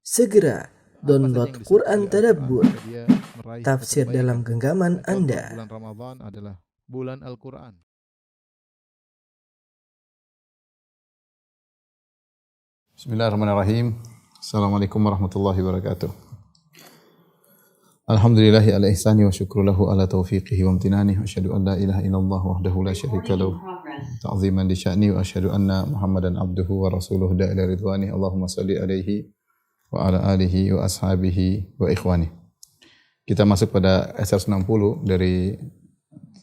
Segera download Quran Tadabbur, tafsir dalam genggaman Anda. Bulan Ramadan adalah bulan Al-Quran. Bismillahirrahmanirrahim. Assalamualaikum warahmatullahi wabarakatuh. Alhamdulillahi ala ihsani wa syukru lahu ala taufiqihi wa amtinani. Wa asyhadu an la ilaha illallah wahdahu la syarika lahu ta'ziman li sya'ni wa asyhadu anna Muhammadan abduhu wa rasuluhu da'ila ridwani. Allahumma salli alaihi wa ala alihi wa ashabihi wa ikhwani. Kita masuk pada ayat 160 dari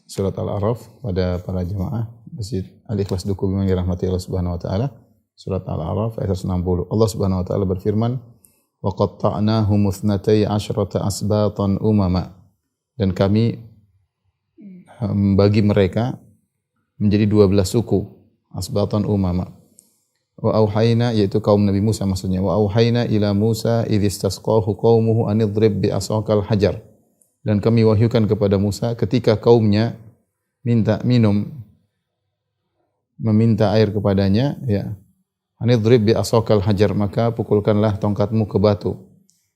surat Al-A'raf pada para jemaah Masjid Al-Ikhlas Duku Bima dirahmati Allah Subhanahu wa taala. Surat Al-A'raf ayat 160. Allah Subhanahu wa taala berfirman, "Wa qatta'nahum itsnatai asyrata asbatan umama." Dan kami bagi mereka menjadi 12 suku, asbatan umama. Wa auhayna, yaitu kaum Nabi Musa maksudnya. Wa auhayna ila Musa idh istasqahu qaumuhu an idrib bi asaqal hajar. Dan kami wahyukan kepada Musa ketika kaumnya meminta air kepadanya, ya. An idrib bi asaqal hajar, maka pukulkanlah tongkatmu ke batu.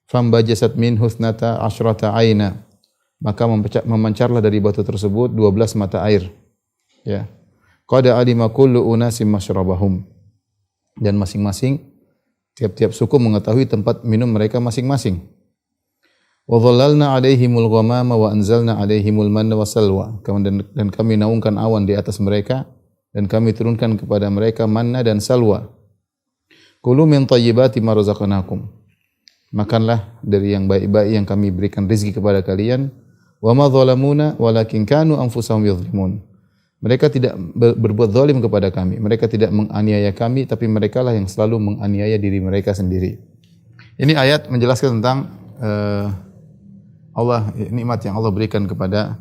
Fambajasat min husnata asyrata aina, maka memancarlah dari batu tersebut 12 mata air. Ya. Qad alima kullu unasim masyrabahum. Dan masing-masing tiap-tiap suku mengetahui tempat minum mereka masing-masing. Wa dhallalna 'alaihimul ghamama wa anzalna 'alaihimul manna wa salwa. Dan kami naungkan awan di atas mereka dan kami turunkan kepada mereka manna dan salwa. Kulu min thayyibati ma razaqnakum. Makanlah dari yang baik-baik yang kami berikan rezeki kepada kalian. Wa ma dhalamuna walakin kanu anfusahum yadhlimun. Mereka tidak berbuat zalim kepada kami. Mereka tidak menganiaya kami, tapi mereka lah yang selalu menganiaya diri mereka sendiri. Ini ayat menjelaskan tentang nikmat yang Allah berikan kepada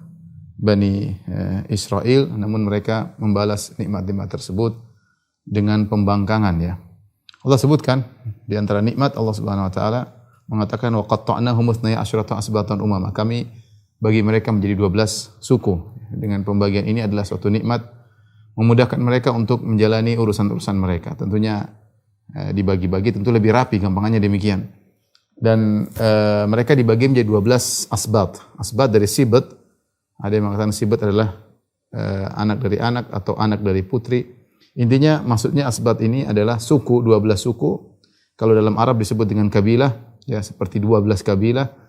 Bani Israel, namun mereka membalas nikmat-nikmat tersebut dengan pembangkangan, ya. Allah sebutkan di antara nikmat Allah Subhanahu wa taala mengatakan wa qatta'nahum itsnai asyrata asbatan umama. Kami bagi mereka menjadi 12 suku. Dengan pembagian ini adalah suatu nikmat memudahkan mereka untuk menjalani urusan-urusan mereka. Tentunya dibagi-bagi tentu lebih rapi, gampangannya demikian. Dan mereka dibagi menjadi 12 asbat. Asbat dari sibat. Ada yang mengatakan sibat adalah anak dari anak atau anak dari putri. Intinya maksudnya asbat ini adalah suku, 12 suku. Kalau dalam Arab disebut dengan kabilah, ya seperti 12 kabilah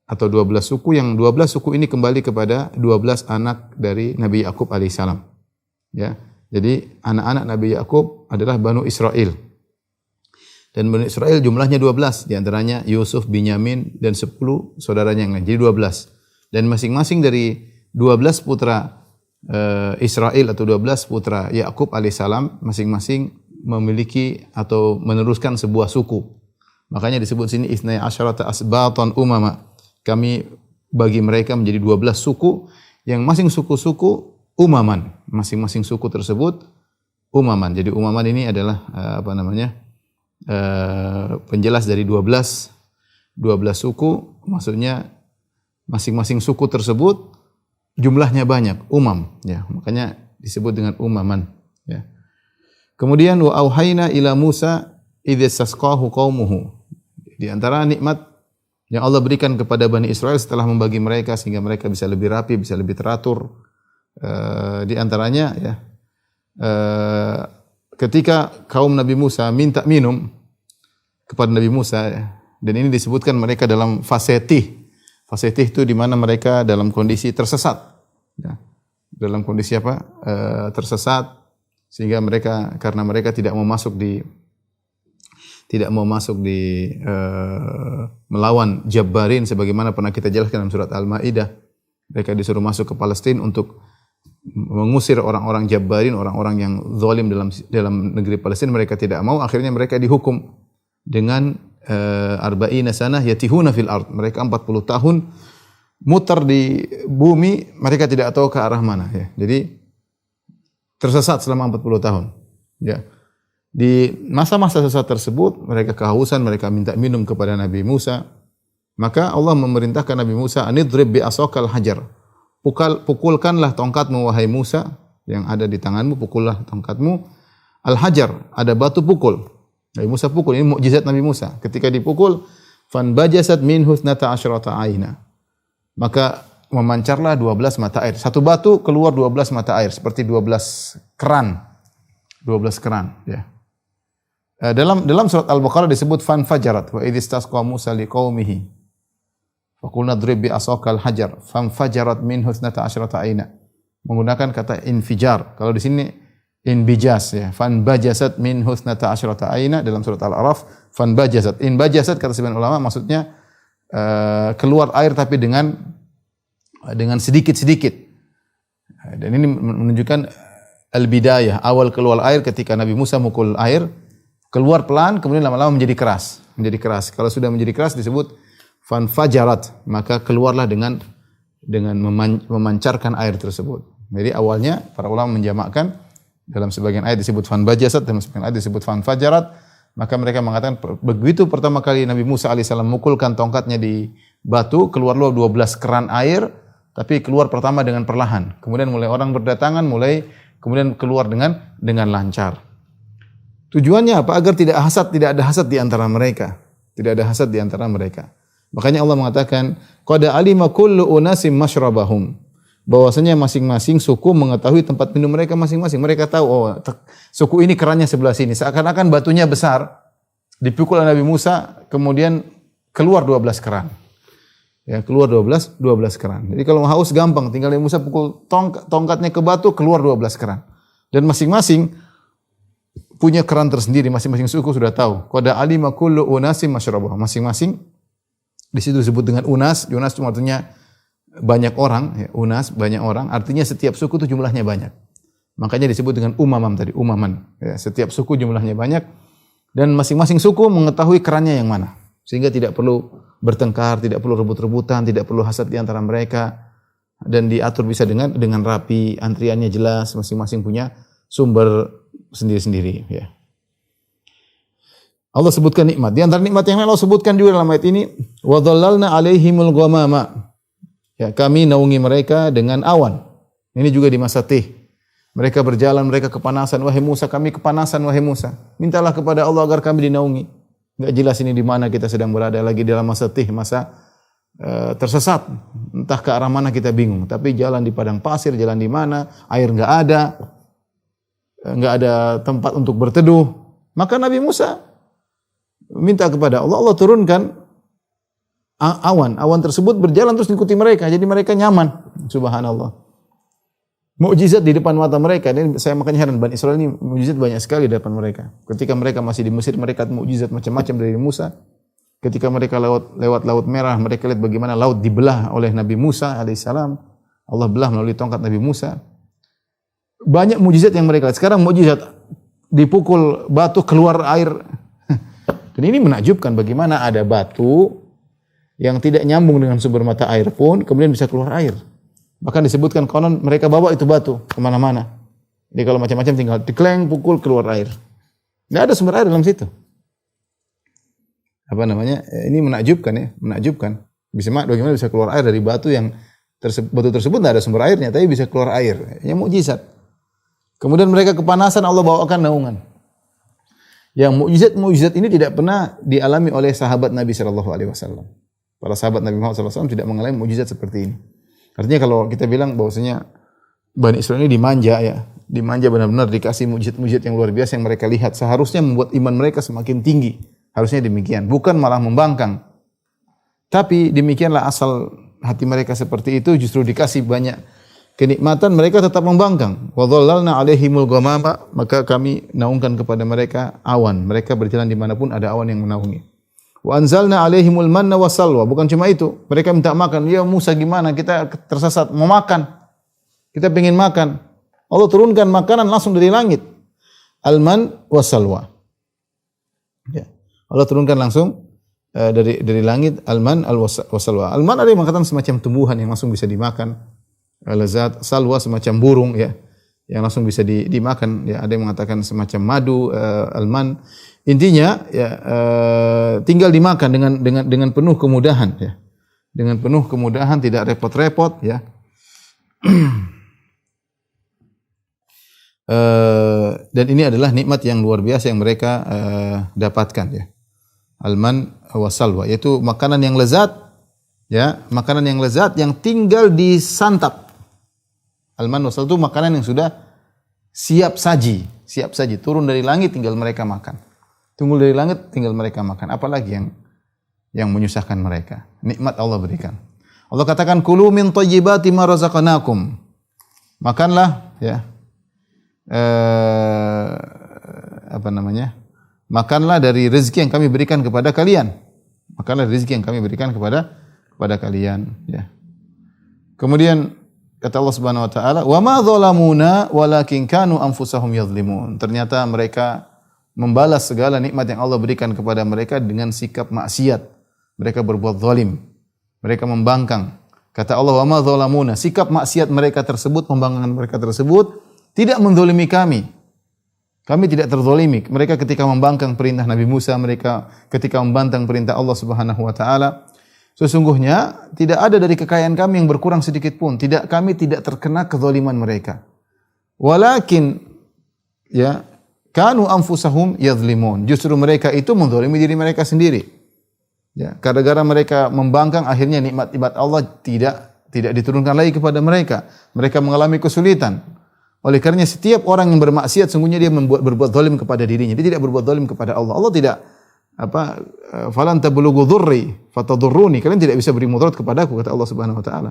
atau 12 suku, yang 12 suku ini kembali kepada 12 anak dari Nabi Yakub alaihissalam. Ya. Jadi anak-anak Nabi Yakub adalah Banu Israel. Dan Banu Israel jumlahnya 12, di antaranya Yusuf, Binyamin dan 10 saudaranya yang lain. Jadi 12. Dan masing-masing dari 12 putra Israel atau 12 putra Yakub alaihissalam masing-masing memiliki atau meneruskan sebuah suku. Makanya disebut sini itsnai asyarata asbatan umama. Kami bagi mereka menjadi 12 suku yang masing suku-suku umaman. Masing-masing suku tersebut umaman. Jadi umaman ini adalah penjelas dari 12 suku, maksudnya masing-masing suku tersebut jumlahnya banyak, umam, ya. Makanya disebut dengan umaman, ya. Kemudian wa auhayna ila Musa idh istasqahu qaumuhu. Di antara nikmat yang Allah berikan kepada Bani Israel setelah membagi mereka sehingga mereka bisa lebih rapi, bisa lebih teratur. Di antaranya, ya, ketika kaum Nabi Musa minta minum kepada Nabi Musa, ya, dan ini disebutkan mereka dalam fase tih. Fase tih itu di mana mereka dalam kondisi tersesat. Ya. Dalam kondisi apa? Tersesat, sehingga mereka, karena mereka tidak mau masuk di melawan Jabbarin sebagaimana pernah kita jelaskan dalam surat Al-Maidah. Mereka disuruh masuk ke Palestina untuk mengusir orang-orang Jabbarin, orang-orang yang zalim dalam negeri Palestina. Mereka tidak mau, akhirnya mereka dihukum dengan arba'ina sanah yatihuna fil ard. Mereka 40 tahun muter di bumi, mereka tidak tahu ke arah mana, ya. Jadi tersesat selama 40 tahun, ya. Di masa-masa sesat tersebut, mereka kehausan, mereka minta minum kepada Nabi Musa. Maka Allah memerintahkan Nabi Musa, "Anidrib bi asaqal hajar." Pukulkanlah tongkatmu wahai Musa, yang ada di tanganmu, pukullah tongkatmu. Al-hajar, ada batu pukul. Nabi Musa pukul, ini mukjizat Nabi Musa. Ketika dipukul, fanbajasat minhu 12 aina. Maka memancarlah 12 mata air. Satu batu keluar 12 mata air, seperti 12 keran. 12 keran, ya. Dalam surat Al-Baqarah disebut fanfajarat wa idh istasqa Musa liqaumihi faqulna drib bi asaqal hajar fanfajarat minhu 12 aina. Menggunakan kata infijar. Kalau di sini inbijas, ya. Fanbajasat minhu 12 aina dalam surat Al-A'raf fanbajasat. Inbajasat kata sebagian ulama maksudnya keluar air tapi dengan sedikit-sedikit. Dan ini menunjukkan al-bidayah, awal keluar air ketika Nabi Musa mukul air, keluar pelan kemudian lama-lama menjadi keras. Kalau sudah menjadi keras disebut fanfajarat, maka keluarlah dengan memancarkan air tersebut. Jadi awalnya para ulama menjamakkan, dalam sebagian ayat disebut fanbajasat, dalam sebagian ayat disebut fanfajarat. Maka mereka mengatakan begitu pertama kali Nabi Musa alaihissalam memukulkan tongkatnya di batu, keluarlah 12 keran air, tapi keluar pertama dengan perlahan. Kemudian mulai orang berdatangan, kemudian keluar dengan lancar. Tujuannya apa? Agar tidak ada hasad di antara mereka. Tidak ada hasad di antara mereka. Makanya Allah mengatakan, qad alima kullu unasim masyrabahum. Bahwasanya masing-masing suku mengetahui tempat minum mereka masing-masing. Mereka tahu, oh, suku ini kerannya sebelah sini. Seakan-akan batunya besar, dipukul oleh Nabi Musa, kemudian keluar 12 keran. Ya, keluar 12 keran. Jadi kalau haus gampang, tinggal Nabi Musa pukul tongkatnya ke batu, keluar 12 keran. Dan masing-masing punya keran tersendiri, masing-masing suku sudah tahu. Qad alima kullu unasim masyrabahum. Masing-masing di situ disebut dengan unas. Unas itu artinya banyak orang, ya, unas banyak orang, artinya setiap suku itu jumlahnya banyak. Makanya disebut dengan umaman tadi, umaman. Ya, setiap suku jumlahnya banyak dan masing-masing suku mengetahui kerannya yang mana. Sehingga tidak perlu bertengkar, tidak perlu rebut-rebutan, tidak perlu hasad di antara mereka dan diatur bisa dengan rapi, antriannya jelas, masing-masing punya sumber sendiri-sendiri, ya. Allah sebutkan nikmat. Di antara nikmat yang lain Allah sebutkan juga dalam ayat ini, wa dhallalna 'alaihimul ghamama. Ya, kami naungi mereka dengan awan. Ini juga di masa tih. Mereka berjalan, mereka kepanasan. Wahai Musa, kami kepanasan, wahai Musa. Mintalah kepada Allah agar kami dinaungi. Enggak jelas ini di mana kita sedang berada, lagi dalam masa tih, masa tersesat. Entah ke arah mana kita bingung. Tapi jalan di padang pasir, jalan di mana, air enggak ada tempat untuk berteduh. Maka Nabi Musa minta kepada Allah, Allah turunkan awan tersebut berjalan terus mengikuti mereka, jadi mereka nyaman. Subhanallah. Mukjizat di depan mata mereka. Dan saya makanya heran, Bani Israil ini mukjizat banyak sekali di depan mereka. Ketika mereka masih di Mesir, mereka mukjizat macam-macam dari Musa. Ketika mereka lewat Laut Merah, mereka lihat bagaimana laut dibelah oleh Nabi Musa alaihissalam. Allah belah melalui tongkat Nabi Musa. Banyak mukjizat yang mereka lihat. Sekarang mukjizat dipukul batu keluar air. Dan ini menakjubkan, bagaimana ada batu yang tidak nyambung dengan sumber mata air pun kemudian bisa keluar air. Bahkan disebutkan konon mereka bawa itu batu kemana-mana. Jadi kalau macam-macam tinggal dikleng, pukul, keluar air. Tidak ada sumber air dalam situ. Apa namanya? Ini menakjubkan, ya, menakjubkan. Bagaimana bisa keluar air dari batu yang batu tersebut tidak ada sumber airnya, tapi bisa keluar air. Yang mukjizat. Kemudian mereka kepanasan, Allah bawakan naungan. Yang mukjizat ini tidak pernah dialami oleh sahabat Nabi sallallahu alaihi wasallam. Para sahabat Nabi Muhammad SAW tidak mengalami mukjizat seperti ini. Artinya kalau kita bilang bahwasanya Bani Israil ini dimanja, ya, dimanja benar-benar dikasih mukjizat-mukjizat yang luar biasa yang mereka lihat, seharusnya membuat iman mereka semakin tinggi. Harusnya demikian, bukan malah membangkang. Tapi demikianlah asal hati mereka seperti itu, justru dikasih banyak kenikmatan mereka tetap membangkang. Wa dhallalna 'alaihimul ghamama, maka kami naungkan kepada mereka awan. Mereka berjalan dimanapun ada awan yang menaungi. Wa anzalna 'alaihimul manna wassalwa. Bukan cuma itu, mereka minta makan. Ya Musa, gimana kita tersesat mau makan? Kita pengen makan. Allah turunkan makanan langsung dari langit. Al-man wassalwa. Ya. Allah turunkan langsung dari langit al-man wassalwa. Al-man ada yang mengatakan semacam tumbuhan yang langsung bisa dimakan. Al-lazat, salwa semacam burung, ya, yang langsung bisa dimakan. Ya, ada yang mengatakan semacam madu, al-man. Intinya, ya, tinggal dimakan dengan penuh kemudahan, ya. Dengan penuh kemudahan, tidak repot-repot, ya. Dan ini adalah nikmat yang luar biasa yang mereka dapatkan ya. Al-man wa salwa, yaitu makanan yang lezat ya, makanan yang lezat yang tinggal disantap. Al-man wa salwa itu makanan yang sudah siap saji, turun dari langit tinggal mereka makan. Tunggu dari langit tinggal mereka makan. Apalagi yang menyusahkan mereka. Nikmat Allah berikan. Allah katakan kulu min thayyibati ma razaqnakum. Makanlah ya. Makanlah dari rezeki yang kami berikan kepada kalian. Makanlah rezeki yang kami berikan kepada kalian ya. Kemudian kata Allah Subhanahu wa taala, "Wa ma zalamuna walakin kanu anfusahum yadhlimun." Ternyata mereka membalas segala nikmat yang Allah berikan kepada mereka dengan sikap maksiat. Mereka berbuat zalim. Mereka membangkang. Kata Allah, "Wa ma zalamuna." Sikap maksiat mereka tersebut, pembangkangan mereka tersebut tidak menzalimi kami. Kami tidak terzalimi. Mereka ketika membangkang perintah Nabi Musa, mereka ketika membantang perintah Allah Subhanahu wa taala, sesungguhnya tidak ada dari kekayaan kami yang berkurang sedikit pun. Kami tidak terkena kezaliman mereka. Walakin ya kanu anfusahum yadhlimun. Justru mereka itu menzalimi diri mereka sendiri. Ya, gara-gara mereka membangkang akhirnya nikmat-nikmat Allah tidak diturunkan lagi kepada mereka. Mereka mengalami kesulitan. Oleh karenanya setiap orang yang bermaksiat sungguhnya dia berbuat zalim kepada dirinya. Dia tidak berbuat zalim kepada Allah. Allah tidak falan tablughu dhurri fatadurruni. Kalian tidak bisa beri mudarat kepadaku, kata Allah Subhanahu wa taala.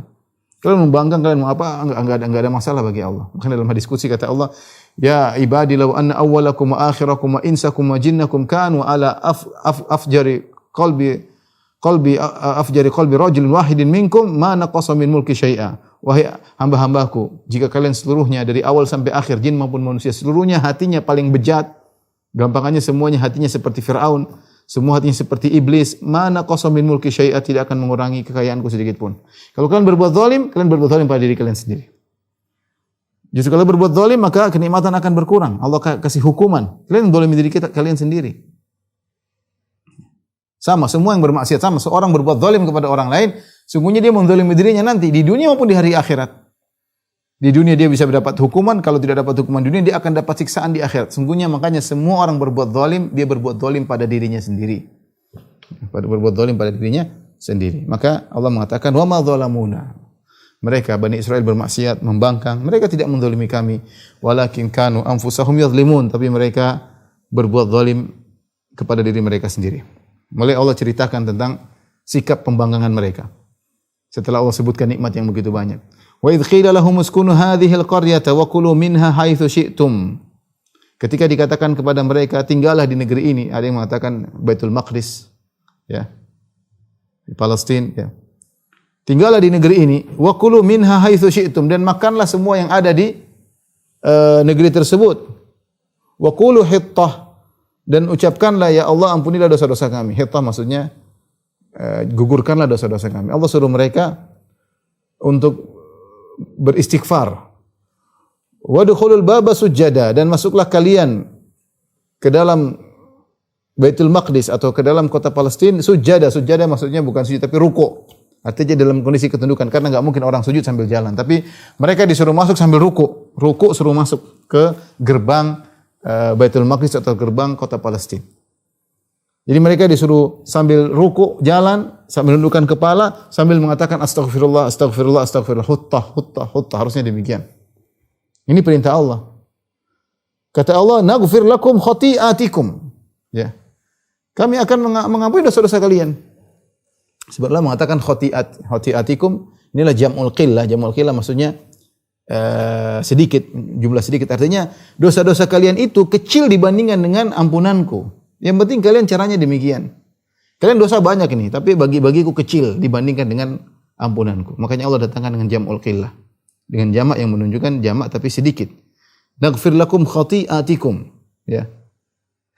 Kalian membangkang, kalian mau apa? Enggak ada masalah bagi Allah. Maka dalam hadis qudsi kata Allah, "Ya ibadi law anna awwalakum wa akhirakum wa insakum wa jinnakum kanu ala afjari qalbi rajulin wahidin minkum ma naqasa min mulki syai'a." Wahai hamba-hambaku, jika kalian seluruhnya dari awal sampai akhir, jin maupun manusia, seluruhnya hatinya paling bejat, gampangannya semuanya hatinya seperti Fir'aun, semua hatinya seperti iblis, mana qasa min mulki syai'a, tidak akan mengurangi kekayaanku sedikit pun. Kalau kalian berbuat zalim pada diri kalian sendiri. Justru kalau berbuat zalim maka kenikmatan akan berkurang. Allah kasih hukuman. Kalian zalimi diri kalian sendiri. Sama, semua yang bermaksiat sama. Seorang berbuat zalim kepada orang lain, sungguhnya dia menzalimi dirinya nanti di dunia maupun di hari akhirat. Di dunia dia bisa mendapat hukuman, kalau tidak dapat hukuman dunia dia akan dapat siksaan di akhirat. Sungguhnya makanya semua orang berbuat zalim, dia berbuat zalim pada dirinya sendiri. Berbuat zalim pada dirinya sendiri. Maka Allah mengatakan wa ma zalamuna. Mereka Bani Israel bermaksiat, membangkang, mereka tidak menzalimi kami, walakin kanu anfusahum yadhlimun, tapi mereka berbuat zalim kepada diri mereka sendiri. Mulai Allah ceritakan tentang sikap pembangkangan mereka. Setelah Allah sebutkan nikmat yang begitu banyak. Wa idh qila lahum uskunu hadhil qaryata wa kulu minha haitsu syi'tum. Ketika dikatakan kepada mereka tinggallah di negeri ini, ada yang mengatakan Baitul Maqdis ya. Di Palestina ya. Tinggallah di negeri ini wa kulu minha haitsu syi'tum, dan makanlah semua yang ada di negeri tersebut. Wa qulu hittah, dan ucapkanlah ya Allah ampunilah dosa-dosa kami. Hittah maksudnya gugurkanlah dosa-dosa kami. Allah suruh mereka untuk beristighfar. Wadkhulul baba sujada, dan masuklah kalian ke dalam Baitul Maqdis atau ke dalam kota Palestina sujada. Sujada maksudnya bukan sujud tapi ruku'. Artinya dalam kondisi ketundukan, karena enggak mungkin orang sujud sambil jalan, tapi mereka disuruh masuk sambil ruku'. Ruku' suruh masuk ke gerbang Baitul Maqdis atau gerbang kota Palestina. Jadi mereka disuruh sambil ruku' jalan, sambil menundukkan kepala, sambil mengatakan astaghfirullah, astaghfirullah, astaghfirullah, hutta, harusnya demikian. Ini perintah Allah. Kata Allah, naghfir lakum khati'atikum. Ya. Kami akan mengampuni dosa-dosa kalian. Sebab Allah mengatakan khati'atikum, inilah jam'ul qillah. Jam'ul qillah maksudnya sedikit, jumlah sedikit. Artinya dosa-dosa kalian itu kecil dibandingkan dengan ampunanku. Yang penting kalian caranya demikian. Kalian dosa banyak ini, tapi bagiku kecil dibandingkan dengan ampunanku. Makanya Allah datangkan dengan jam'ul qillah. Dengan jamak yang menunjukkan jamak tapi sedikit. Naghfir lakum khati'atikum. Ya.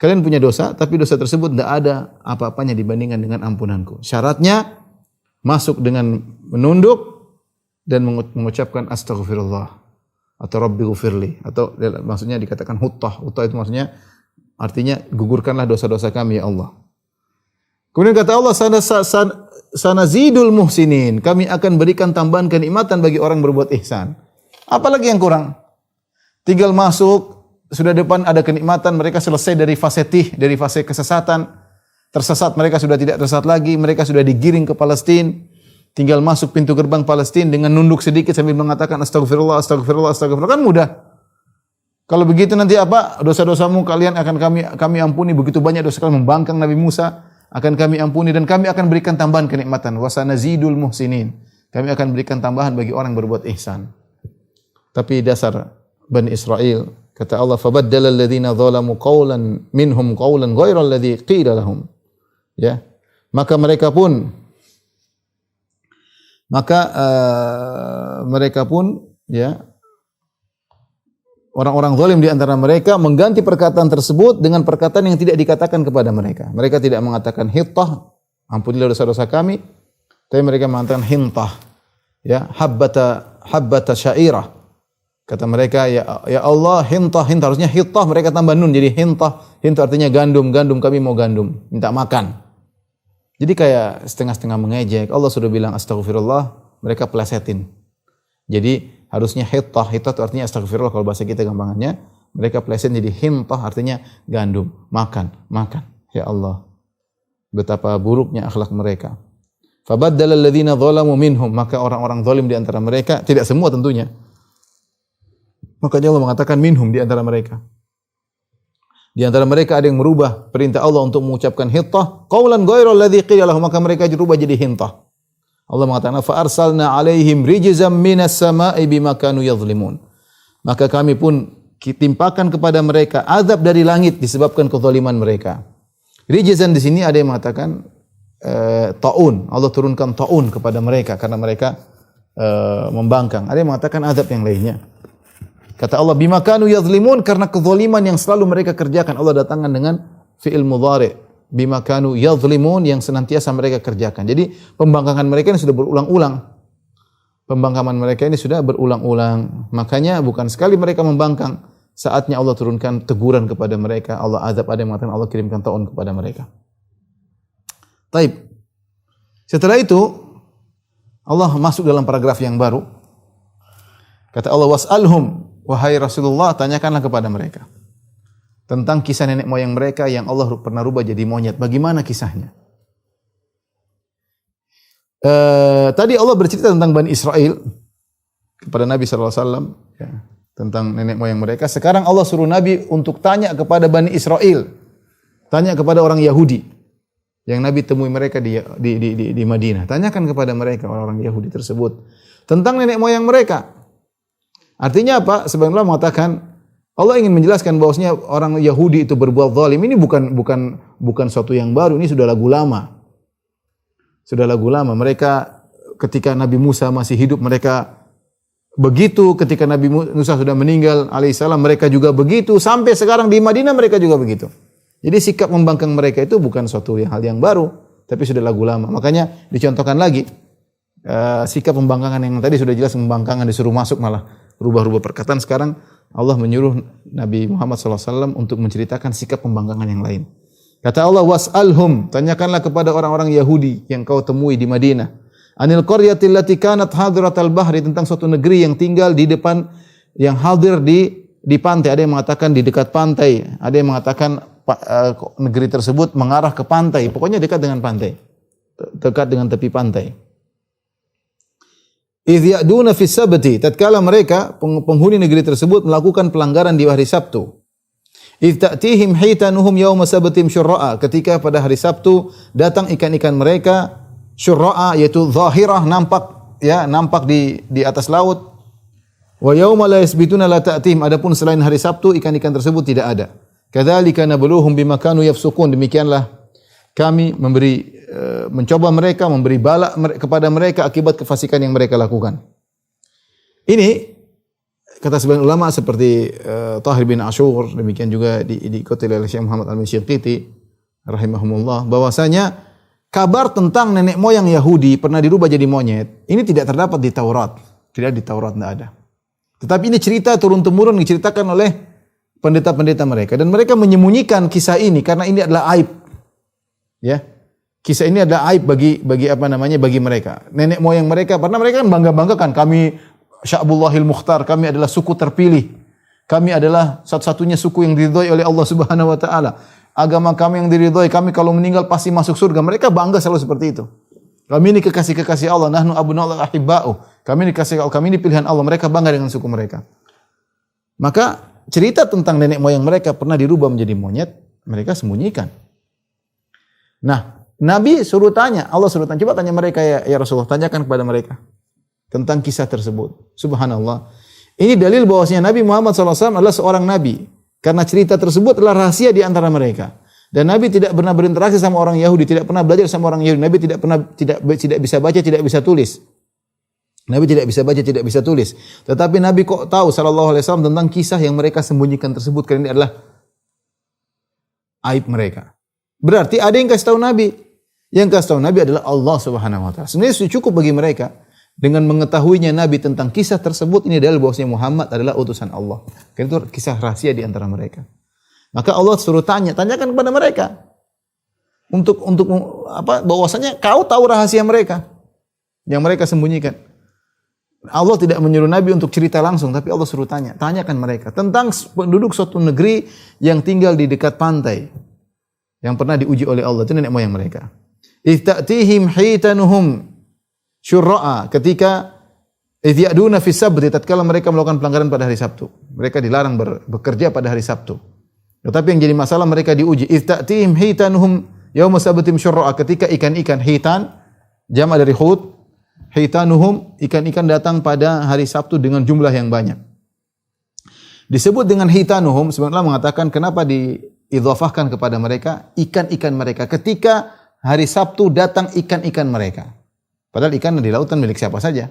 Kalian punya dosa, tapi dosa tersebut tidak ada apa-apanya dibandingkan dengan ampunanku. Syaratnya masuk dengan menunduk dan mengucapkan astaghfirullah atau rabbi ghufirli, atau maksudnya dikatakan hutta itu maksudnya artinya gugurkanlah dosa-dosa kami ya Allah. Kemudian kata Allah sanazidul muhsinin, kami akan berikan tambahan kenikmatan bagi orang berbuat ihsan. Apalagi yang kurang? tinggal masuk, sudah depan ada kenikmatan, mereka selesai dari fase dari fase kesesatan, tersesat mereka sudah tidak tersesat lagi, mereka sudah digiring ke Palestina, tinggal masuk pintu gerbang Palestina dengan nunduk sedikit sambil mengatakan astagfirullah, astagfirullah, astagfirullah, kan mudah. Kalau begitu nanti apa? Dosa-dosamu kalian akan kami ampuni, begitu banyak dosa kalian membangkang Nabi Musa, akan kami ampuni dan kami akan berikan tambahan kenikmatan. Wasanazidul muhsinin. Kami akan berikan tambahan bagi orang yang berbuat ihsan. Tapi dasar Bani Israel, kata Allah, fabaddala alladhina zalamu qawlan minhum qawlan ghayra alladhi qila lahum. Ya. Maka mereka pun ya, orang-orang zalim di antara mereka mengganti perkataan tersebut dengan perkataan yang tidak dikatakan kepada mereka. Mereka tidak mengatakan hittah, ampunilah dosa-dosa kami, tapi mereka mengatakan hintah. Ya, habbata syairah. Kata mereka, ya Allah, hintah, harusnya hittah, mereka tambah nun jadi hintah. Hintah artinya gandum kami mau gandum, minta makan. Jadi kayak setengah-setengah mengejek. Allah sudah bilang astagfirullah, mereka plesetin. Jadi harusnya hittah itu artinya astagfirullah kalau bahasa kita gampangannya. Mereka pleset jadi hintah artinya gandum, makan. Ya Allah, betapa buruknya akhlak mereka. Fabaddala alladhina zalamu minhum, maka orang-orang zalim di antara mereka, tidak semua tentunya. Makanya Allah mengatakan minhum, di antara mereka. Di antara mereka ada yang merubah perintah Allah untuk mengucapkan hittah, qaulan ghairal ladzi qila lahum, maka mereka dirubah jadi hintah. Allah mengatakan fa arsalna alaihim rijzam minas sama'i bima kanu yadhlimun. Maka kami pun timpakan kepada mereka azab dari langit disebabkan kezaliman mereka. Rijzan di sini ada yang mengatakan taun. Allah turunkan taun kepada mereka karena mereka membangkang. Ada yang mengatakan azab yang lainnya. Kata Allah bima kanu yadhlimun, karena kezaliman yang selalu mereka kerjakan. Allah datangkan dengan fi'il mudhari, bima kanu yadhlimun, yang senantiasa mereka kerjakan. Jadi pembangkangan mereka ini sudah berulang-ulang. Pembangkangan mereka ini sudah berulang-ulang. Makanya bukan sekali mereka membangkang, saatnya Allah turunkan teguran kepada mereka. Allah azab, ada yang mengatakan Allah kirimkan taun kepada mereka. Taib. Setelah itu Allah masuk dalam paragraf yang baru. Kata Allah, was'alhum, wahai Rasulullah, tanyakanlah kepada mereka tentang kisah nenek moyang mereka yang Allah pernah rubah jadi monyet. Bagaimana kisahnya? Tadi Allah bercerita tentang Bani Israel kepada Nabi SAW, ya, tentang nenek moyang mereka. Sekarang Allah suruh Nabi untuk tanya kepada Bani Israel, tanya kepada orang Yahudi yang Nabi temui mereka di Madinah. Tanyakan kepada mereka, orang-orang Yahudi tersebut, tentang nenek moyang mereka. Artinya apa? Sebagian ulama mengatakan Allah ingin menjelaskan bahwasanya orang Yahudi itu berbuat zalim. Ini bukan suatu yang baru, ini sudah lagu lama. Sudah lagu lama. Mereka ketika Nabi Musa masih hidup mereka begitu, ketika Nabi Musa sudah meninggal alaihissalam mereka juga begitu, sampai sekarang di Madinah mereka juga begitu. Jadi sikap membangkang mereka itu bukan suatu hal yang baru, tapi sudah lagu lama. Makanya dicontohkan lagi sikap pembangkangan yang tadi sudah jelas, membangkangan disuruh masuk malah rubah-rubah perkataan. Sekarang Allah menyuruh Nabi Muhammad SAW untuk menceritakan sikap pembangkangan yang lain. Kata Allah, was'alhum, tanyakanlah kepada orang-orang Yahudi yang kau temui di Madinah. Anil qaryatil lati kanat hadiratal bahri, tentang suatu negeri yang tinggal di depan, yang hadir di pantai. Ada yang mengatakan di dekat pantai, ada yang mengatakan negeri tersebut mengarah ke pantai. Pokoknya dekat dengan pantai, dekat dengan tepi pantai. Idh ya'duna fis sabti, tatkala mereka penghuni negeri tersebut melakukan pelanggaran di hari Sabtu. Idh ta'tihim hitanuhum yawma sabtim syurra'a, ketika pada hari Sabtu datang ikan-ikan mereka syurra'a, yaitu zahirah, nampak di atas laut. Wa yawma la yasbituna la ta'tihim, adapun selain hari Sabtu ikan-ikan tersebut tidak ada. Kadzalika nabluhum bima kanu yafsukun, demikianlah kami mencoba mereka, memberi bala kepada mereka akibat kefasikan yang mereka lakukan. Ini kata sebagian ulama seperti Tahir bin Ashur, demikian juga diikuti oleh Syekh Muhammad Al-Syinqiti rahimahumullah, bahwasanya kabar tentang nenek moyang Yahudi pernah dirubah jadi monyet ini tidak terdapat di Taurat. Tidak di Taurat, tidak ada. Tetapi ini cerita turun-temurun diceritakan oleh pendeta-pendeta mereka, dan mereka menyembunyikan kisah ini karena ini adalah aib. Ya, kisah ini adalah aib bagi mereka. Nenek moyang mereka, karena mereka kan bangga-banggakan, kami Sya'bullahil Mukhtar, kami adalah suku terpilih. Kami adalah satu-satunya suku yang diridhoi oleh Allah Subhanahu wa taala. Agama kami yang diridhoi, kami kalau meninggal pasti masuk surga. Mereka bangga selalu seperti itu. Kami ini kekasih-kekasih Allah, nahnu abna'ul ahibba'u. Kami ini kekasih Allah, kami ini pilihan Allah. Mereka bangga dengan suku mereka. Maka cerita tentang nenek moyang mereka pernah dirubah menjadi monyet, mereka sembunyikan. Nah, Nabi suruh tanya, Allah suruh tanya, coba tanya mereka ya Rasulullah, tanyakan kepada mereka tentang kisah tersebut. Subhanallah. Ini dalil bahwasanya Nabi Muhammad SAW adalah seorang nabi. Karena cerita tersebut adalah rahasia di antara mereka. Dan Nabi tidak pernah berinteraksi sama orang Yahudi, tidak pernah belajar sama orang Yahudi. Nabi tidak bisa baca, tidak bisa tulis. Nabi tidak bisa baca, tidak bisa tulis. Tetapi Nabi kok tahu sallallahu alaihi wasallam tentang kisah yang mereka sembunyikan tersebut, karena ini adalah aib mereka. Berarti ada yang kasih tahu Nabi. Yang kasih tahu Nabi adalah Allah Subhanahu wa taala. Sebenarnya sudah cukup bagi mereka dengan mengetahuinya Nabi tentang kisah tersebut, ini adalah bahwasanya Muhammad adalah utusan Allah. Karena itu kisah rahasia di antara mereka. Maka Allah suruh tanyakan kepada mereka untuk bahwasanya kau tahu rahasia mereka yang mereka sembunyikan. Allah tidak menyuruh Nabi untuk cerita langsung, tapi Allah suruh tanyakan mereka tentang penduduk suatu negeri yang tinggal di dekat pantai yang pernah diuji oleh Allah, itu nenek moyang mereka. Istatihim hitanuhum syurra'a, ketika ya'duna fi sabti, tatkala mereka melakukan pelanggaran pada hari Sabtu. Mereka dilarang bekerja pada hari Sabtu. Tetapi yang jadi masalah mereka diuji. Istatihim hitanuhum yauma sabtim syurra'a, ketika ikan-ikan hitan jama' dari hut, hitanuhum, ikan-ikan datang pada hari Sabtu dengan jumlah yang banyak. Disebut dengan hitanuhum, sebenarnya mengatakan kenapa diidhafahkan kepada mereka ikan-ikan mereka ketika hari Sabtu datang ikan-ikan mereka. Padahal ikan di lautan milik siapa saja.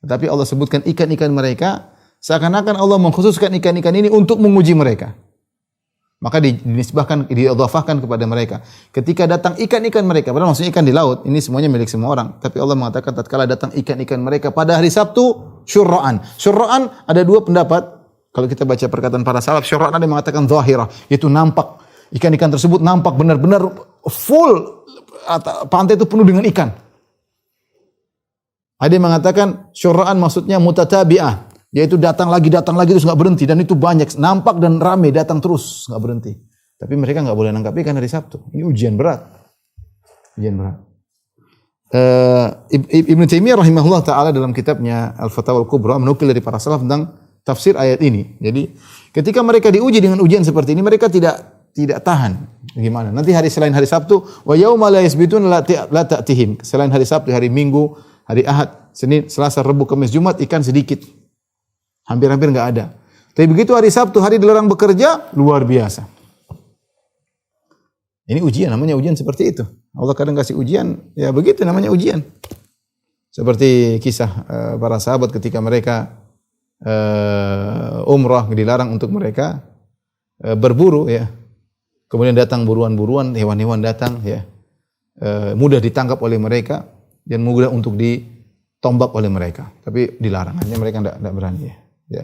Tetapi Allah sebutkan ikan-ikan mereka, seakan-akan Allah mengkhususkan ikan-ikan ini untuk menguji mereka. Maka dinisbahkan, diidhafahkan kepada mereka. Ketika datang ikan-ikan mereka, padahal maksudnya ikan di laut, ini semuanya milik semua orang. Tapi Allah mengatakan tatkala datang ikan-ikan mereka pada hari Sabtu, syurra'an. Syurra'an ada dua pendapat. Kalau kita baca perkataan para salaf, syurra'an ada yang mengatakan zahirah, yaitu nampak. Ikan-ikan tersebut nampak benar-benar full, pantai itu penuh dengan ikan. Ada yang mengatakan syurra'an maksudnya mutatabi'ah, yaitu datang lagi terus nggak berhenti, dan itu banyak, nampak dan ramai, datang terus nggak berhenti. Tapi mereka nggak boleh nangkap ikan hari Sabtu. Ini ujian berat. Ibnu Taimiyah rahimahullah taala dalam kitabnya Al-Fatawa Al-Kubra menukil dari para salaf tentang tafsir ayat ini. Jadi ketika mereka diuji dengan ujian seperti ini, mereka tidak tahan. Gimana? Nanti selain hari Sabtu, wa yauma la yasbitun la ta'tihim. Selain hari Sabtu, hari Minggu, hari Ahad, Senin, Selasa, Rabu, Kamis, Jumat, ikan sedikit. Hampir-hampir enggak ada. Tapi begitu hari Sabtu, hari dilarang bekerja, luar biasa. Ini ujian, namanya ujian seperti itu. Allah kadang kasih ujian, ya begitu namanya ujian. Seperti kisah para sahabat ketika mereka umrah, dilarang untuk mereka berburu, ya. Kemudian datang buruan-buruan, hewan-hewan datang, ya. Mudah ditangkap oleh mereka dan mudah untuk ditombak oleh mereka. Tapi dilarang, hanya mereka tidak berani, ya. Ya,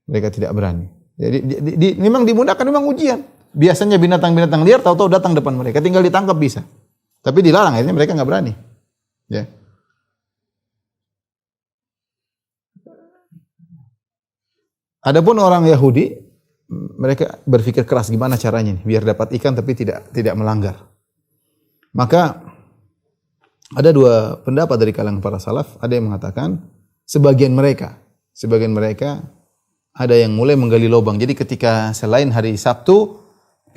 mereka tidak berani. Jadi memang dimudahkan, memang ujian. Biasanya binatang-binatang liar tahu-tahu datang depan mereka, tinggal ditangkap bisa. Tapi dilarang, akhirnya mereka nggak berani. Ya. Adapun orang Yahudi, mereka berpikir keras gimana caranya nih, biar dapat ikan tapi tidak melanggar. Maka ada dua pendapat dari kalangan para salaf. Ada yang mengatakan sebagian mereka ada yang mulai menggali lubang. Jadi ketika selain hari Sabtu,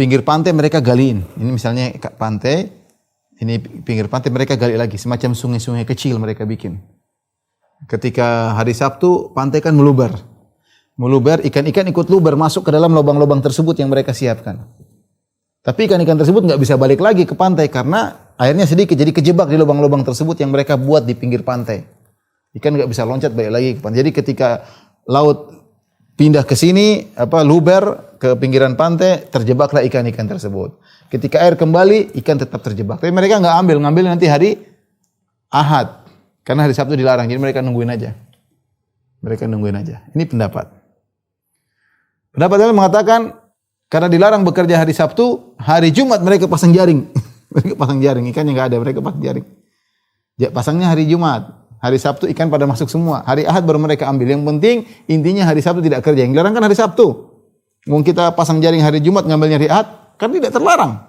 pinggir pantai mereka galiin. Ini misalnya pantai, ini pinggir pantai mereka gali lagi, semacam sungai-sungai kecil mereka bikin. Ketika hari Sabtu, pantai kan meluber, ikan-ikan ikut luber masuk ke dalam lubang-lubang tersebut yang mereka siapkan. Tapi ikan-ikan tersebut nggak bisa balik lagi ke pantai karena airnya sedikit, jadi kejebak di lubang-lubang tersebut yang mereka buat di pinggir pantai. Ikan nggak bisa loncat balik lagi ke pantai. Jadi ketika laut pindah ke sini, luber ke pinggiran pantai, terjebaklah ikan-ikan tersebut. Ketika air kembali, ikan tetap terjebak. Tapi mereka nggak ngambil nanti hari Ahad, karena hari Sabtu dilarang. Jadi mereka nungguin aja. Ini pendapat. Pendapat lain mengatakan karena dilarang bekerja hari Sabtu, hari Jumat mereka pasang jaring. Mereka pasang jaring, ikannya nggak ada, mereka pasang jaring. Ya, pasangnya hari Jumat. Hari Sabtu ikan pada masuk semua. Hari Ahad baru mereka ambil. Yang penting intinya hari Sabtu tidak kerja. Yang dilarang kan hari Sabtu. Mau kita pasang jaring hari Jumat ngambilnya hari Ahad kan tidak terlarang.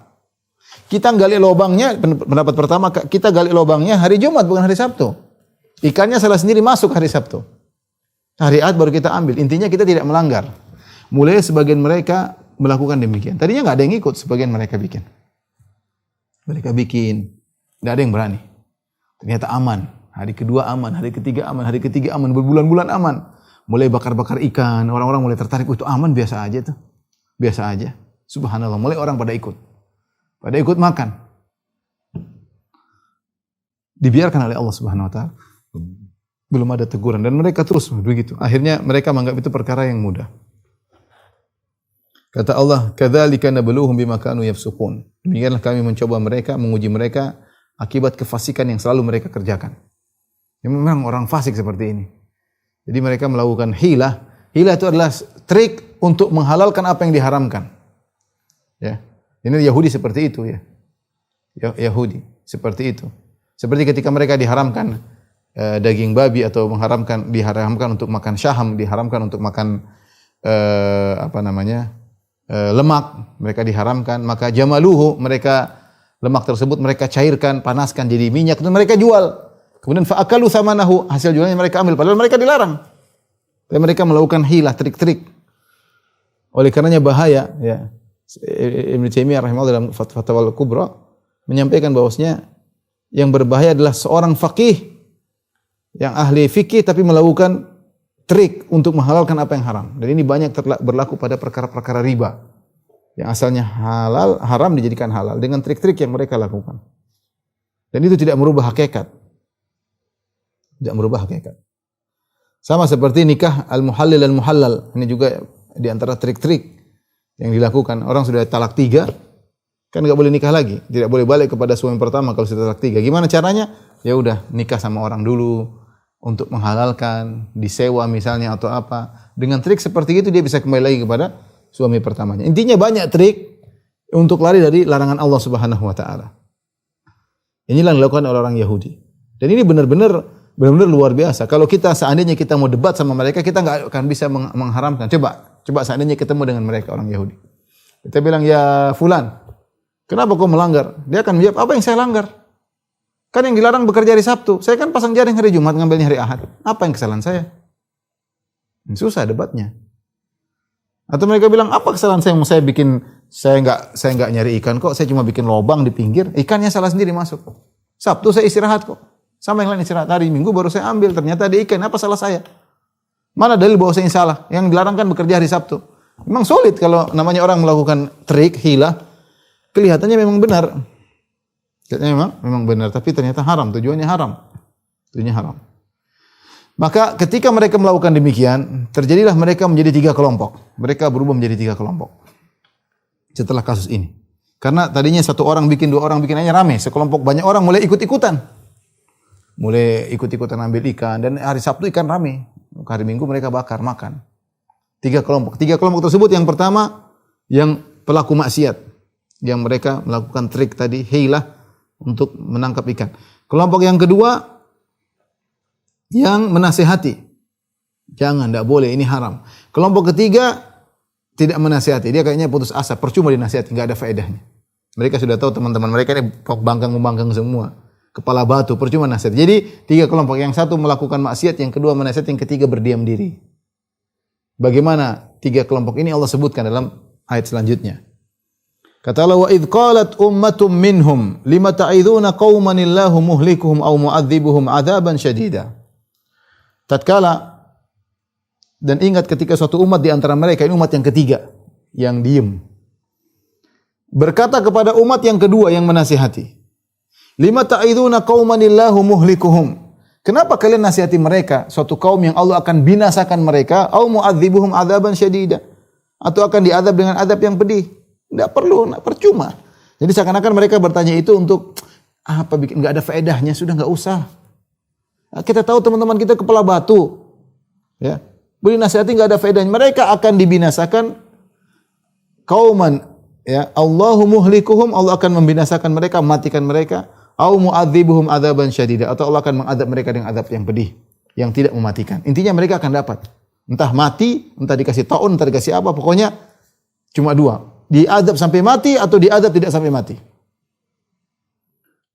Kita gali lubangnya, pendapat pertama kita gali lubangnya hari Jumat bukan hari Sabtu. Ikannya salah sendiri masuk hari Sabtu. Hari Ahad baru kita ambil. Intinya kita tidak melanggar. Mulai sebagian mereka melakukan demikian. Tadinya nggak ada yang ikut, sebagian mereka bikin. Mereka bikin, nggak ada yang berani. Ternyata aman. Hari kedua aman, hari ketiga aman, hari ketiga aman, berbulan-bulan aman. Mulai bakar-bakar ikan, orang-orang mulai tertarik, itu aman, biasa aja tuh. Biasa aja. Subhanallah, mulai orang pada ikut. Pada ikut makan. Dibiarkan oleh Allah Subhanahu wa taala. Belum ada teguran dan mereka terus begitu. Akhirnya mereka menganggap itu perkara yang mudah. Kata Allah, "Kadzalika nabluhum bima kanu yafsukun." Demikianlah kami mencoba mereka, menguji mereka akibat kefasikan yang selalu mereka kerjakan. Ya, memang orang fasik seperti ini. Jadi mereka melakukan hilah. Hilah itu adalah trik untuk menghalalkan apa yang diharamkan. Ya. Ini Yahudi seperti itu ya. Yahudi seperti itu. Seperti ketika mereka diharamkan daging babi atau diharamkan untuk makan syaham, diharamkan untuk makan lemak, mereka diharamkan, maka jamaluhu, mereka lemak tersebut mereka cairkan, panaskan jadi minyak dan mereka jual. Kemudian fa'akalu thamanahu, hasil jualnya mereka ambil padahal mereka dilarang. Tapi mereka melakukan hilah, trik-trik. Oleh karenanya bahaya ya. Ibnu Taimiyah rahimahullah dalam Fatwa Al-Kubra menyampaikan bahwasanya yang berbahaya adalah seorang faqih yang ahli fikih tapi melakukan trik untuk menghalalkan apa yang haram. Dan ini banyak berlaku pada perkara-perkara riba. Yang asalnya halal, haram dijadikan halal dengan trik-trik yang mereka lakukan. Dan itu tidak merubah hakikat. Tidak merubah hakikat. Sama seperti nikah al-muhallil al-muhallal. Ini juga di antara trik-trik yang dilakukan. Orang sudah talak 3, kan enggak boleh nikah lagi. Tidak boleh balik kepada suami pertama kalau sudah talak 3. Gimana caranya? Ya udah, nikah sama orang dulu untuk menghalalkan, disewa misalnya atau apa. Dengan trik seperti itu dia bisa kembali lagi kepada suami pertamanya. Intinya banyak trik untuk lari dari larangan Allah Subhanahu wa taala. Inilah yang dilakukan oleh orang Yahudi. Dan ini benar-benar luar biasa. Kalau kita seandainya kita mau debat sama mereka, kita enggak akan bisa mengharamkan. Coba seandainya ketemu dengan mereka orang Yahudi. Kita bilang, "Ya fulan, kenapa kau melanggar?" Dia akan menjawab, "Apa yang saya langgar? Kan yang dilarang bekerja hari Sabtu. Saya kan pasang jaring hari Jumat, ngambilnya hari Ahad. Apa yang kesalahan saya?" Susah debatnya. Atau mereka bilang, "Apa kesalahan saya? Saya bikin saya enggak nyari ikan kok, saya cuma bikin lubang di pinggir. Ikannya salah sendiri masuk. Sabtu saya istirahat kok. Sama yang lain istirahat. Hari Minggu baru saya ambil, ternyata ada ikan. Apa salah saya? Mana dalil bahwa saya salah? Yang dilarang kan bekerja hari Sabtu." Memang sulit kalau namanya orang melakukan trik, hilah. Kelihatannya memang benar. Kelihatannya memang benar, tapi ternyata haram. Tujuannya haram. Maka ketika mereka melakukan demikian, terjadilah mereka menjadi 3 kelompok. Mereka berubah menjadi 3 kelompok. Setelah kasus ini. Karena tadinya 1 orang bikin, 2 orang bikin, hanya rame. Sekelompok banyak orang mulai ikut-ikutan. Mulai ikut-ikutan ambil ikan. Dan hari Sabtu ikan rame. Hari Minggu mereka bakar, makan. 3 kelompok. 3 kelompok tersebut yang pertama, yang pelaku maksiat. Yang mereka melakukan trik tadi, hilah, untuk menangkap ikan. Kelompok yang kedua, yang menasihati. Jangan, tidak boleh, ini haram. Kelompok ketiga, tidak menasihati. Dia kayaknya putus asa, percuma dinasihati, enggak ada faedahnya. Mereka sudah tahu teman-teman mereka ini bangkang-membangkang semua. Kepala batu, percuma nasihat. Jadi 3 kelompok. Yang satu melakukan maksiat, yang kedua menasihat, yang ketiga berdiam diri. Bagaimana 3 kelompok ini Allah sebutkan dalam ayat selanjutnya. Kata Allah, "Wa idh qalat ummatum minhum lima ta'iduna qauman illahu muhlikuhum aw mu'adzibuhum 'adzaban syadida." Tatkala, dan ingat ketika suatu umat di antara mereka, ini umat yang ketiga yang diem, berkata kepada umat yang kedua yang menasihati, "Lima ta'iduna qauman illahu muhlikuhum." Kenapa kalian nasihati mereka, suatu kaum yang Allah akan binasakan mereka, au mu'adzibuhum 'adzaban syadida, atau akan diazab dengan azab yang pedih? Enggak perlu, percuma. Jadi seakan-akan mereka bertanya itu untuk apa, bikin enggak ada faedahnya, sudah enggak usah. Kita tahu teman-teman kita kepala batu. Ya. Beri nasihati enggak ada faedahnya. Mereka akan dibinasakan kauman, ya, Allahu muhlikuhum, Allah akan membinasakan mereka, mematikan mereka, au mu'adzibuhum adzaban syadida, atau Allah akan mengadab mereka dengan adab yang pedih, yang tidak mematikan. Intinya mereka akan dapat. Entah mati, entah dikasih taun, entah dikasih apa, pokoknya cuma dua. Diadab sampai mati atau diadab tidak sampai mati.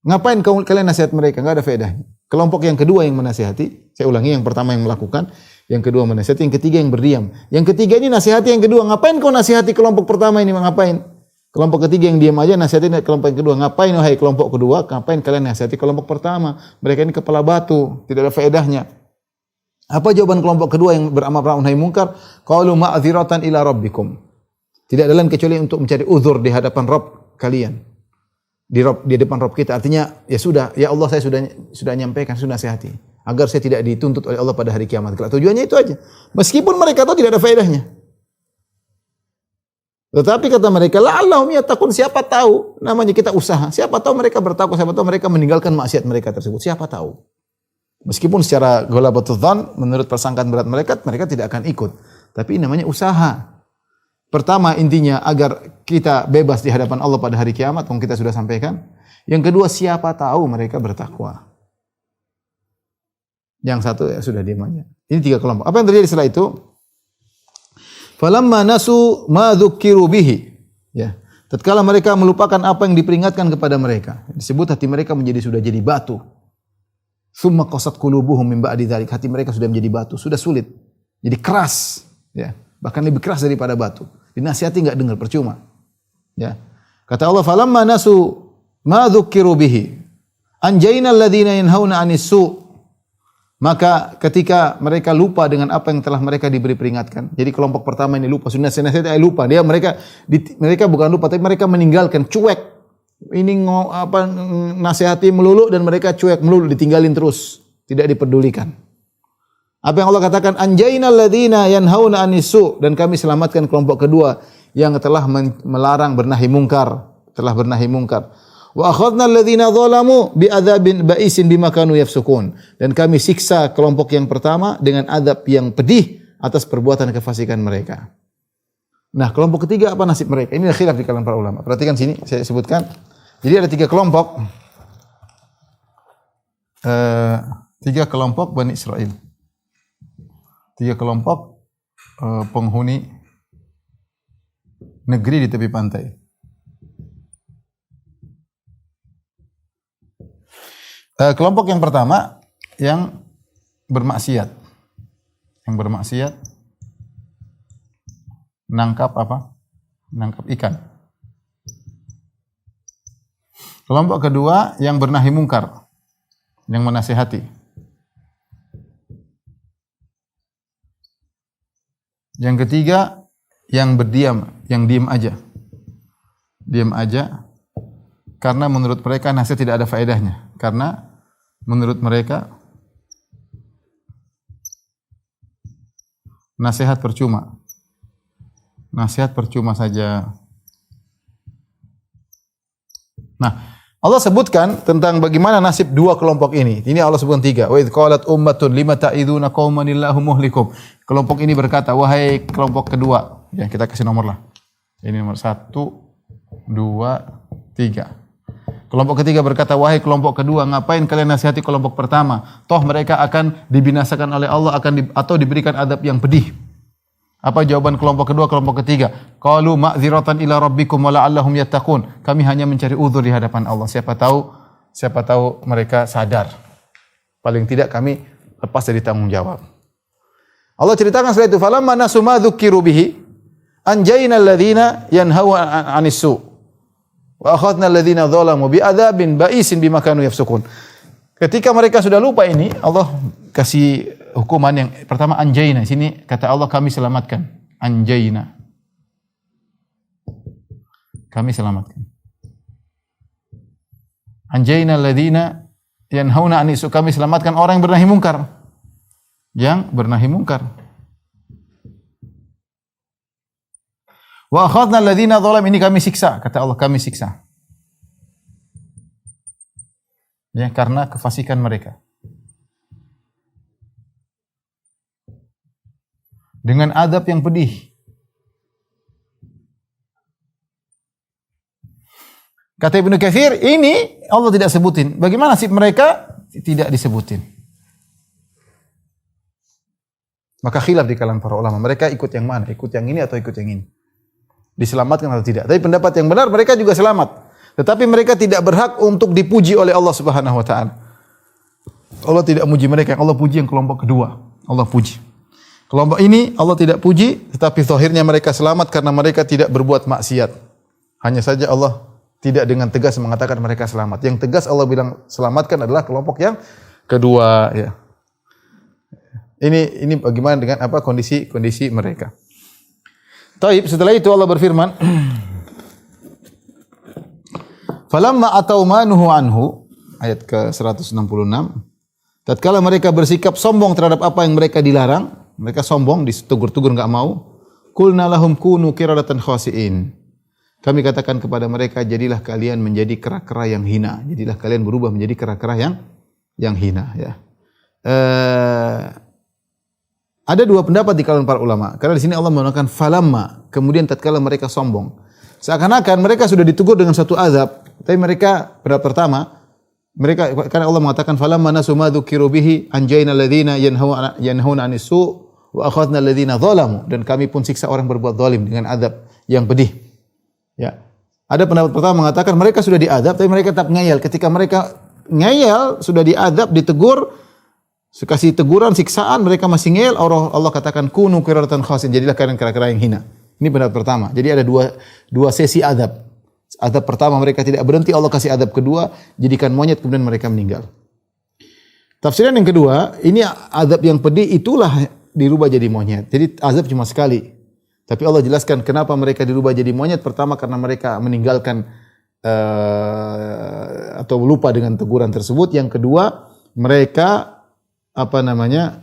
Ngapain kalian nasihat mereka? Enggak ada faedahnya. Kelompok yang kedua yang menasihati, saya ulangi, yang pertama yang melakukan, yang kedua menasihati, yang ketiga yang berdiam. Yang ketiga ini nasihati yang kedua. Ngapain kau nasihati kelompok pertama ini? Ngapain? Kelompok ketiga yang diam aja nasihati kelompok yang kedua. Ngapain wahai kelompok kedua? Ngapain kalian nasihati kelompok pertama? Mereka ini kepala batu, tidak ada faedahnya. Apa jawaban kelompok kedua yang beramar ma'ruf nahi munkar? Qalu ma'dziratan ila rabbikum. Tidak ada lain kecuali untuk mencari uzur di hadapan Rabb kalian. Di depan Rabb kita, artinya ya sudah, ya Allah, saya sudah nyampaikan, sudah nasihati agar saya tidak dituntut oleh Allah pada hari kiamat. Tujuannya itu aja. Meskipun mereka tahu tidak ada faedahnya. Tetapi kata mereka, la'allahum yattaqun, siapa tahu, namanya kita usaha. Siapa tahu mereka bertakwa, siapa tahu mereka meninggalkan maksiat mereka tersebut. Siapa tahu. Meskipun secara ghalabatul dzan, menurut persangkaan berat mereka tidak akan ikut. Tapi namanya usaha. Pertama intinya agar kita bebas di hadapan Allah pada hari kiamat, yang kita sudah sampaikan. Yang kedua, siapa tahu mereka bertakwa. Yang satu ya sudah diam aja. Ini tiga kelompok. Apa yang terjadi setelah itu? Falamma nasu ma dzukkiru bihi. Ya. Tatkala mereka melupakan apa yang diperingatkan kepada mereka, disebut hati mereka sudah jadi batu. Tsumma qasat qulubuhum min ba'di dzalik. Hati mereka sudah menjadi batu, sudah sulit. Jadi keras, ya. Bahkan lebih keras daripada batu. Dinasihati enggak dengar, percuma. Ya. Kata Allah, falamma nasu ma dzukkiru bihi anjayna alladziina yanhauna 'anis su'. Maka ketika mereka lupa dengan apa yang telah mereka diberi peringatkan. Jadi kelompok pertama ini lupa, sudah nasihat lupa. Mereka bukan lupa, tapi mereka meninggalkan, cuek. Ini nasihati melulu dan mereka cuek melulu, ditinggalin terus, tidak dipedulikan. Apa yang Allah katakan, anjayna alladziina yanhauna 'anis su', dan kami selamatkan kelompok kedua yang telah melarang bernahi mungkar, Wa akhadna alladziina dzalamu bi'adzabin ba'isin bima kanu yafsukun, dan kami siksa kelompok yang pertama dengan azab yang pedih atas perbuatan kefasikan mereka. Nah, kelompok ketiga apa nasib mereka? Ini khilaf di kalangan para ulama. Perhatikan sini, saya sebutkan. Jadi ada tiga kelompok Bani Israel. Tiga kelompok penghuni negeri di tepi pantai. Kelompok yang pertama yang bermaksiat. Yang bermaksiat nangkap ikan. Kelompok kedua yang bernahi mungkar, yang menasihati. Yang ketiga yang berdiam, yang diam aja. Diam aja karena menurut mereka nasihat tidak ada faedahnya. Karena menurut mereka nasihat percuma. Nasihat percuma saja. Nah, Allah sebutkan tentang bagaimana nasib dua kelompok ini. Ini Allah sebutkan tiga. Wa idz qalat ummatun lima ta'iduna qauman illahu muhlikum. Kelompok ini berkata, wahai kelompok kedua. Ya, kita kasih nomor lah. Ini nomor 1, 2, 3. Kelompok ketiga berkata, wahai kelompok kedua, ngapain kalian nasihati kelompok pertama? Toh mereka akan dibinasakan oleh Allah atau diberikan adab yang pedih. Apa jawaban kelompok kedua, kelompok ketiga? Qalu ma'dziratan ila rabbikum wa la'allahum yattaqun. Kami hanya mencari uzur di hadapan Allah. Siapa tahu mereka sadar. Paling tidak kami lepas dari tanggung jawab. Allah ceritakan setelah itu, falamma nasu ma dzukkiru bihi anjayna alladziina yanhauna 'anis su' wa akhadna alladziina dzalamu bi'adzabin ba'isin bima kanu yafsukun. Ketika mereka sudah lupa ini, Allah kasih hukuman yang pertama, anjayna. Sini kata Allah, kami selamatkan. Anjayna. Kami selamatkan. Anjayna alladziina yanhauna 'anis su'. Kami selamatkan orang yang bernahi mungkar. Yang bernahi mungkar. Wa akhadna alladziina dzalamu, ini kami siksa. Kata Allah, kami siksa. Ya, karena kefasikan mereka. Dengan adab yang pedih. Kata Ibnu Katsir, ini Allah tidak sebutin. Bagaimana nasib mereka? Tidak disebutin. Maka khilaf di kalangan para ulama. Mereka ikut yang mana? Ikut yang ini atau ikut yang ini? Diselamatkan atau tidak? Tapi pendapat yang benar, mereka juga selamat. Tetapi mereka tidak berhak untuk dipuji oleh Allah Subhanahu wa taala. Allah tidak muji mereka, Allah puji yang kelompok kedua. Allah puji. Kelompok ini Allah tidak puji, tetapi zahirnya mereka selamat karena mereka tidak berbuat maksiat. Hanya saja Allah tidak dengan tegas mengatakan mereka selamat. Yang tegas Allah bilang selamatkan adalah kelompok yang kedua, ya. Ini bagaimana dengan kondisi mereka. Taib, setelah itu Allah berfirman, falamma atau manuhu anhu, ayat ke-166, tatkala mereka bersikap sombong terhadap apa yang mereka dilarang, mereka sombong, ditegur-tegur enggak mau, qulna lahum kunu qiradatan khasiin. Kami katakan kepada mereka, jadilah kalian menjadi kera-kera yang hina. Jadilah kalian berubah menjadi kera-kera yang hina, ya. Ada dua pendapat di kalangan para ulama. Karena di sini Allah menggunakan falamma, kemudian tatkala mereka sombong. Seakan-akan mereka sudah ditegur dengan satu azab, tapi mereka pendapat pertama, mereka karena Allah mengatakan falamma nasu ma dzukiru bihi anjayna alladziina yanhauna 'anis su' wa akhadna alladziina zalamu, dan kami pun siksa orang berbuat zalim dengan azab yang pedih. Ya. Ada pendapat pertama mengatakan mereka sudah diazab tapi mereka tetap ngeyel. Ketika mereka ngeyel, sudah diazab, ditegur, kasih teguran, siksaan, mereka masih ngeyel, Allah katakan kunu qiradatan khasin, jadilah kalian kera-kera yang hina. Ini pendapat pertama. Jadi ada dua sesi azab. Azab pertama mereka tidak berhenti, Allah kasih azab kedua, jadikan monyet, kemudian mereka meninggal. Tafsiran yang kedua, ini azab yang pedih itulah dirubah jadi monyet. Jadi azab cuma sekali. Tapi Allah jelaskan kenapa mereka dirubah jadi monyet. Pertama karena mereka meninggalkan atau lupa dengan teguran tersebut. Yang kedua, mereka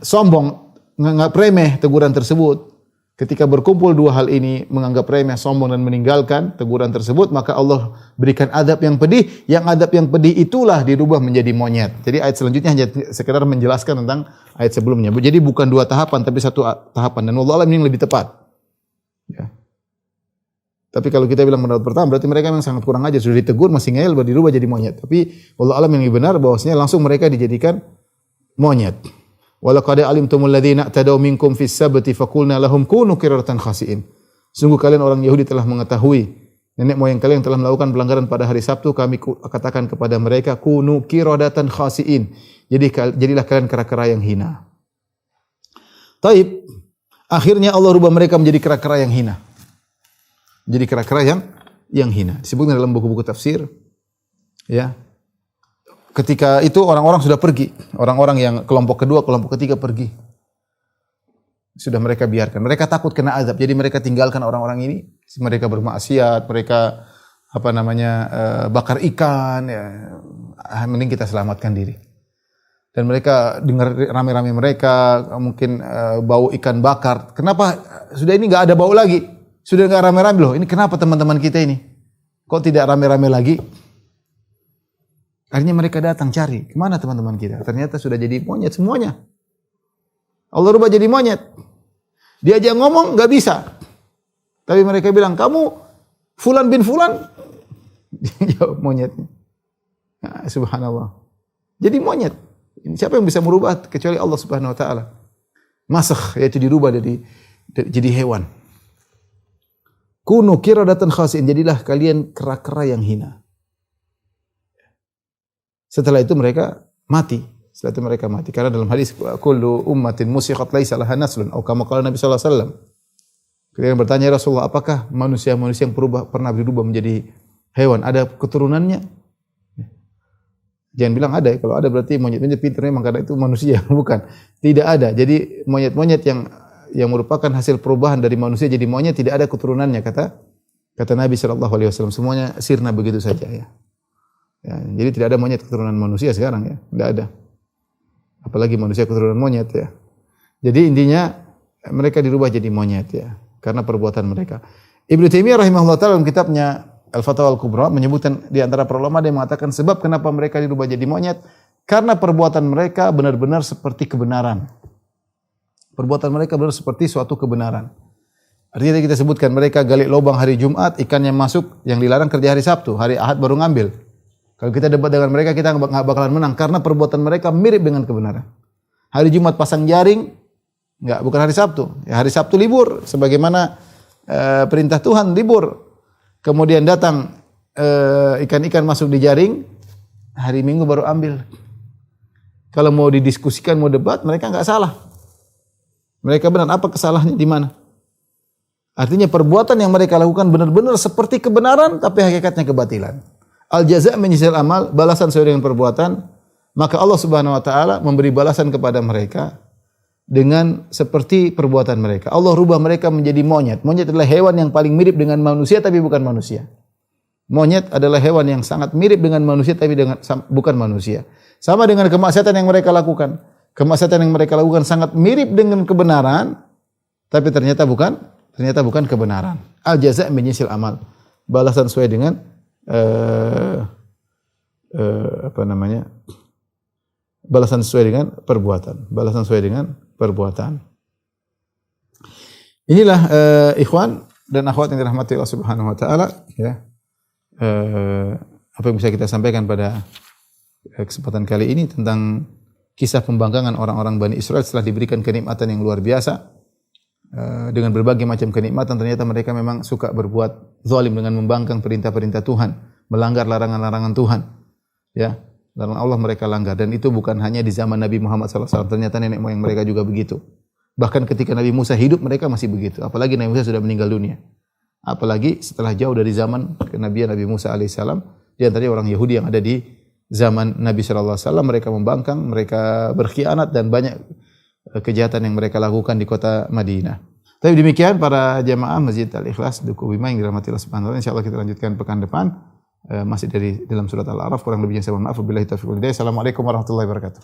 sombong, menganggap remeh teguran tersebut. Ketika berkumpul dua hal ini, menganggap remeh, sombong dan meninggalkan teguran tersebut, maka Allah berikan azab yang pedih. Yang azab yang pedih itulah dirubah menjadi monyet. Jadi ayat selanjutnya hanya sekedar menjelaskan tentang ayat sebelumnya. Jadi bukan dua tahapan tapi satu tahapan, dan wallahu a'lam ini yang lebih tepat. Ya. Tapi kalau kita bilang pendapat pertama, berarti mereka memang sangat kurang ajar, sudah ditegur masih ngeyel, baru dirubah jadi monyet. Tapi wallahu a'lam yang lebih benar bahwasanya langsung mereka dijadikan monyet. Walaqad alimtumul ladzina tadaw minkum fis sabti faqulna lahum kunu qiradatan khasiin. Sungguh kalian orang Yahudi telah mengetahui nenek moyang kalian telah melakukan pelanggaran pada hari Sabtu, kami katakan kepada mereka kunu qiradatan khasiin. Jadilah kalian kera-kera yang hina. Taib, akhirnya Allah rubah mereka menjadi kera-kera yang hina. Jadi kera-kera yang hina. Disebutkan dalam buku-buku tafsir, ya. Ketika itu orang-orang sudah pergi. Orang-orang yang kelompok kedua, kelompok ketiga pergi. Sudah mereka biarkan. Mereka takut kena azab. Jadi mereka tinggalkan orang-orang ini. Mereka bermaksiat, mereka bakar ikan, ya. Mending kita selamatkan diri. Dan mereka dengar rame-rame mereka, mungkin bau ikan bakar. Kenapa sudah ini enggak ada bau lagi? Sudah enggak rame-rame loh. Ini kenapa teman-teman kita ini? Kok tidak rame-rame lagi? Akhirnya mereka datang cari, kemana teman-teman kita? Ternyata sudah jadi monyet semuanya. Allah rubah jadi monyet. Diajak ngomong nggak bisa. Tapi mereka bilang, kamu Fulan bin Fulan? Jawab monyetnya. Nah, subhanallah. Jadi monyet. Siapa yang bisa merubah kecuali Allah Subhanahu wa taala? Masakh, yaitu dirubah jadi hewan. Kunu qiradatan khasiin, jadilah kalian kera-kera yang hina. Setelah itu mereka mati. Karena dalam hadis kullu ummatin musikhat laisa laha naslun atau kama qala Nabi sallallahu alaihi wasallam. Kemudian bertanya Rasulullah, apakah manusia-manusia yang pernah berubah menjadi hewan ada keturunannya? Jangan bilang ada. Kalau ada berarti monyet-monyet pintar memang, karena itu manusia, bukan. Tidak ada. Jadi monyet-monyet yang merupakan hasil perubahan dari manusia jadi monyet tidak ada keturunannya, kata Nabi sallallahu alaihi wasallam. Semuanya sirna begitu saja, ya. Ya, jadi tidak ada monyet keturunan manusia sekarang, ya, tidak ada. Apalagi manusia keturunan monyet, ya. Jadi intinya mereka dirubah jadi monyet, ya, karena perbuatan mereka. Ibnu Taimiyah rahimahullah taala dalam kitabnya Al-Fatawa Al-Kubra menyebutkan di antara para ulama yang mengatakan sebab kenapa mereka dirubah jadi monyet karena perbuatan mereka benar-benar seperti kebenaran. Perbuatan mereka benar seperti suatu kebenaran. Artinya kita sebutkan mereka gali lubang hari Jumat, ikannya masuk, yang dilarang kerja hari Sabtu, hari Ahad baru ngambil. Kalau kita debat dengan mereka, kita nggak bakalan menang karena perbuatan mereka mirip dengan kebenaran. Hari Jumat pasang jaring, bukan hari Sabtu. Ya, hari Sabtu libur, sebagaimana perintah Tuhan libur. Kemudian datang ikan-ikan masuk di jaring, hari Minggu baru ambil. Kalau mau didiskusikan, mau debat, mereka nggak salah. Mereka benar. Apa kesalahannya di mana? Artinya perbuatan yang mereka lakukan benar-benar seperti kebenaran, tapi hakikatnya kebatilan. Al jaza' min jinsil amal, balasan sesuai dengan perbuatan. Maka Allah Subhanahu wa taala memberi balasan kepada mereka dengan seperti perbuatan mereka. Allah rubah mereka menjadi monyet. Monyet adalah hewan yang paling mirip dengan manusia tapi bukan manusia. Monyet adalah hewan yang sangat mirip dengan manusia tapi bukan manusia. Sama dengan kemaksiatan yang mereka lakukan. Kemaksiatan yang mereka lakukan sangat mirip dengan kebenaran, tapi ternyata bukan kebenaran. Al jaza' min jinsil amal. Balasan sesuai dengan balasan sesuai dengan perbuatan. Inilah ikhwan dan akhwat yang dirahmati Allah Subhanahu wa taala, ya. Apa yang bisa kita sampaikan pada kesempatan kali ini tentang kisah pembangkangan orang-orang Bani Israel setelah diberikan kenikmatan yang luar biasa. Dengan berbagai macam kenikmatan, ternyata mereka memang suka berbuat zalim dengan membangkang perintah-perintah Tuhan, melanggar larangan-larangan Tuhan. Ya, larangan Allah mereka langgar, dan itu bukan hanya di zaman Nabi Muhammad SAW. Ternyata nenek moyang mereka juga begitu. Bahkan ketika Nabi Musa hidup, mereka masih begitu. Apalagi Nabi Musa sudah meninggal dunia. Apalagi setelah jauh dari zaman kenabian Nabi Musa alaihissalam, di antaranya orang Yahudi yang ada di zaman Nabi SAW, mereka membangkang, mereka berkhianat dan banyak kejahatan yang mereka lakukan di kota Madinah. Tapi demikian para jamaah Masjid Al-Ikhlas Duku Bima yang dirahmati Allah Subhanahu wa taala. Insyaallah kita lanjutkan pekan depan masih dalam surat Al-A'raf. Kurang lebihnya saya mohon maaf. Wabillahi taufiq wal hidayah. Assalamualaikum warahmatullahi wabarakatuh.